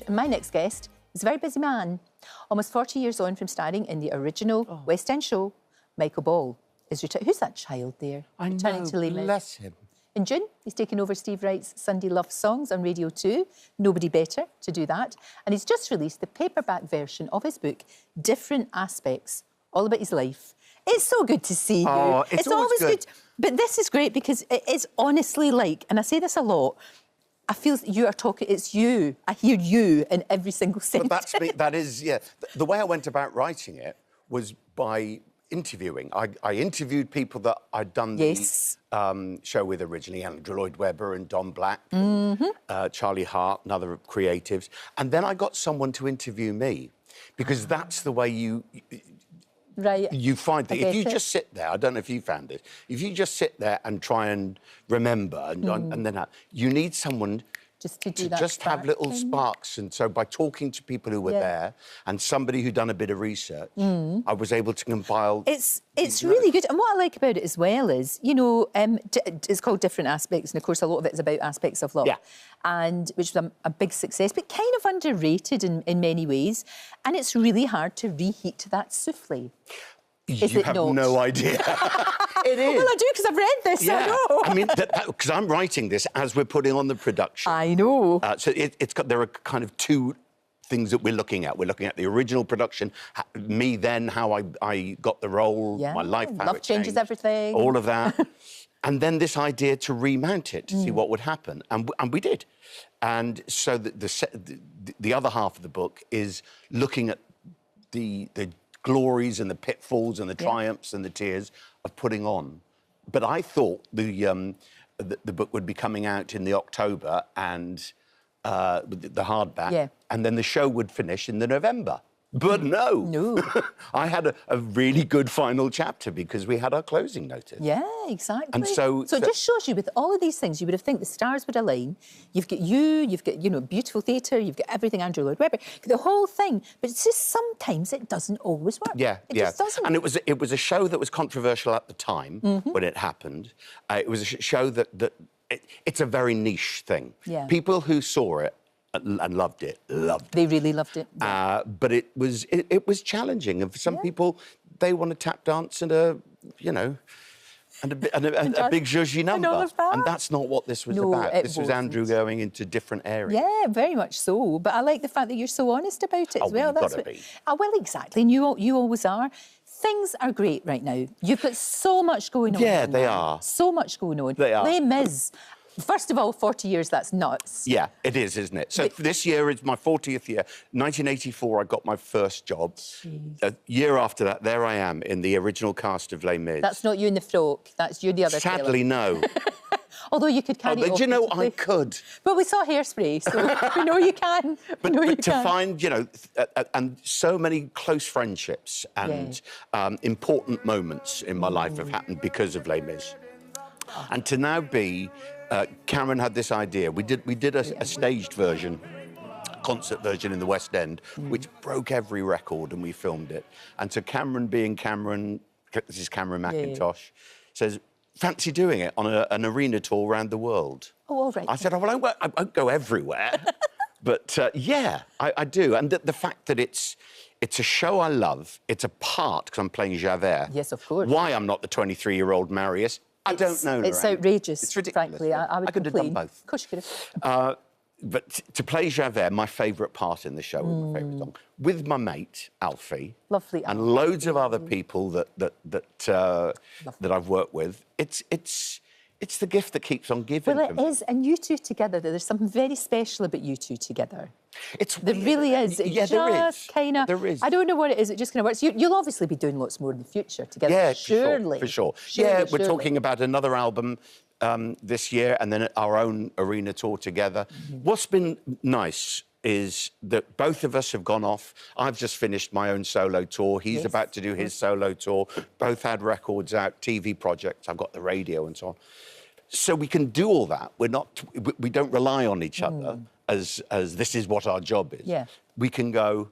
And my next guest is a very busy man. Almost 40 years on from starring in the original West End show, Michael Ball is returning. Who's that child there? I Returning know, to Les Miz. bless him. In June, he's taken over Steve Wright's Sunday Love Songs on Radio 2. Nobody better to do that. And he's just released the paperback version of his book, Different Aspects, all about his life. It's so good to see you. Oh, it's always good. But this is great because it is honestly like, and I say this a lot, I feel you are talking, it's you. I hear you in every single sentence. But that's me, that is, yeah. The way I went about writing it was by interviewing. I interviewed people that I'd done the show with originally, Andrew Lloyd Webber and Don Black, Charlie Hart and other creatives. And then I got someone to interview me because that's the way you find that if you just sit there, I don't know if you found it, if you just sit there and try and remember and then you need someone just to do that just have little thing. sparks. And so by talking to people who were there and somebody who'd done a bit of research, I was able to compile... It's really good. And what I like about it as well is, you know, it's called Different Aspects, and of course a lot of it is about aspects of love. Yeah. And which was a big success, but kind of underrated in many ways. And it's really hard to reheat that souffle. You have no idea. It is. Well, I do, because I've read this, yeah. I know. I mean, because I'm writing this as we're putting on the production. I know. So there are kind of two things that we're looking at. We're looking at the original production, me then, how I got the role, my life, how love it changes changed, everything. all of that. And then this idea to remount it, to see what would happen. And we did. And so the other half of the book is looking at the glories and the pitfalls and the triumphs and the tears of putting on. But I thought the book would be coming out in the October and the hardback, and then the show would finish in the November. But no. I had a really good final chapter because we had our closing notice. Yeah, exactly. And so it just shows you with all of these things, you would have think the stars would align. You've got you've got, you know, beautiful theatre, you've got everything, Andrew Lloyd Webber, the whole thing. But it's just sometimes it doesn't always work. It just doesn't. And it was a show that was controversial at the time when it happened. It was a show that it's a very niche thing. Yeah. People who saw it and loved it. They really loved it. Yeah. But it was challenging, and for some people, they want a tap dance and a big zhuzhy number, and that's not what this was about. This was Andrew going into different areas. Yeah, very much so. But I like the fact that you're so honest about it as well. You've got to be. Well, exactly, and you always are. Things are great right now. You've got so much going on. Yeah, they are. So much going on. They are. Les Miz. First of all, 40 years, that's nuts. Yeah, it is, isn't it? So this year is my 40th year. 1984, I got my first job. A year after that, there I am in the original cast of Les Miz. That's not you in the frock. That's you the other Sadly, no. Although you could carry it off. Do you know, I could. But we saw Hairspray, so we know you can. But to find, you know, and so many close friendships and important moments in my life have happened because of Les Miz. And to now be... Cameron had this idea. We did a staged version, a concert version in the West End, which broke every record, and we filmed it. And so Cameron, being Cameron, this is Cameron McIntosh, says, fancy doing it on an arena tour around the world? Oh, all right. I said, well, I won't go everywhere. But, yeah, I do. And the fact that it's a show I love, it's a part, because I'm playing Javert. Yes, of course. Why I'm not the 23-year-old Marius, I don't know, Lorraine. It's outrageous, it's ridiculous. frankly. I would could have done both. Of course you could have. But to play Javert, my favourite part in the show, my favourite song, with my mate, Alfie. Lovely. And loads of other people that I've worked with. It's the gift that keeps on giving. Well, it is, and you two together, there's something very special about you two together. There really is. It there is. There is. I don't know what it is, it just kind of works. You'll obviously be doing lots more in the future together, yeah, surely. For sure. Surely, we're talking about another album this year and then our own arena tour together. What's been nice is that both of us have gone off. I've just finished my own solo tour. He's about to do his solo tour. Both had records out, TV projects. I've got the radio and so on. So we can do all that. We don't rely on each other as this is what our job is. Yeah. We can go,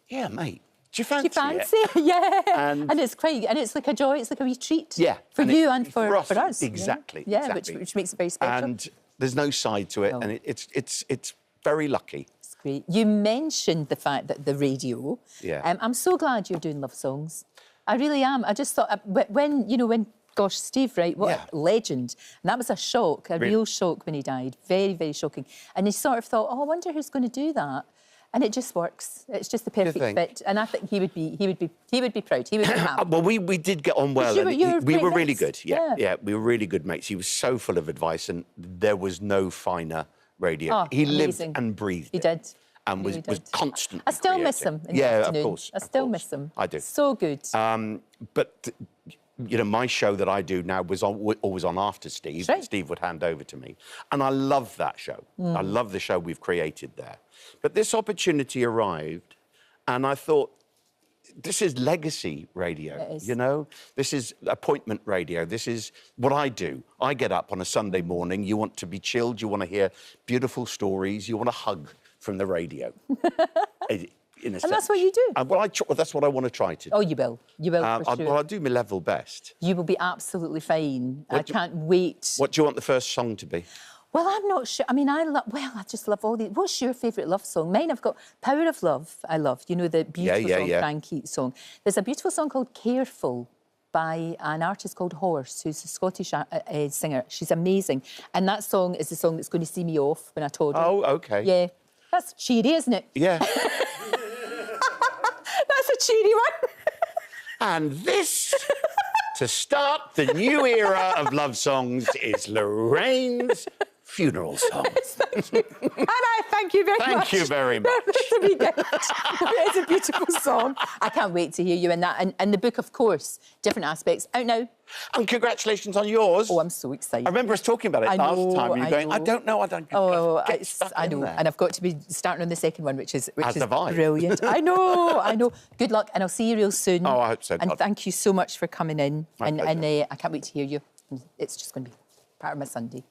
yeah, mate, do you fancy it? Yeah. And it's quite, and it's like a joy, it's like a wee treat. Yeah. For you and for us. Exactly. Yeah, exactly. Which makes it very special. And there's no side to it, and it's very lucky. great. You mentioned the fact that the radio. Yeah. I'm so glad you're doing love songs. I really am. I just thought, when gosh, Steve Wright, what a legend. And that was a shock, a real shock when he died. Very, very shocking. And he sort of thought, oh, I wonder who's going to do that. And it just works. It's just the perfect fit. And I think he would be proud. He would be happy. Well, we did get on well. We were really good. Yeah, we were really good mates. He was so full of advice, and there was no finer radio. Oh, he amazing. lived and breathed He it. did. And was constantly I still creating. miss him in the afternoon. Of course. I still miss him. I do. So good. But you know, my show that I do now was always on after Steve. Right. Steve would hand over to me. And I love that show. I love the show we've created there. But this opportunity arrived, and I thought, this is legacy radio, It is. you know? This is appointment radio. This is what I do. I get up on a Sunday morning. You want to be chilled. You want to hear beautiful stories. You want a hug from the radio. And that's what you do. Well, that's what I want to try to do. Oh, you will. You will, for sure. Well, I'll do my level best. You will be absolutely fine. I can't wait. What do you want the first song to be? Well, I'm not sure. I mean, I just love all these. What's your favourite love song? Mine, I've got Power of Love, I love. You know, the beautiful song, Frank Keats song. There's a beautiful song called Careful by an artist called Horse, who's a Scottish singer. She's amazing. And that song is the song that's going to see me off when I told her. Oh, OK. Yeah. That's cheery, isn't it? Yeah. That's a cheery one. And this, to start the new era of love songs, is Lorraine's funeral song. Thank you. And I thank you very much. Thank you very much. That's a wee gift. It's a beautiful song. I can't wait to hear you in that. And the book, of course, Different Aspects, out now. And congratulations on yours. Oh, I'm so excited. I remember us talking about it last time. And you going, I don't know. I know. And I've got to be starting on the second one, which is I. Brilliant. I know. Good luck, and I'll see you real soon. Oh, I hope so. And thank you so much for coming in. My and pleasure. I can't wait to hear you. It's just going to be part of my Sunday.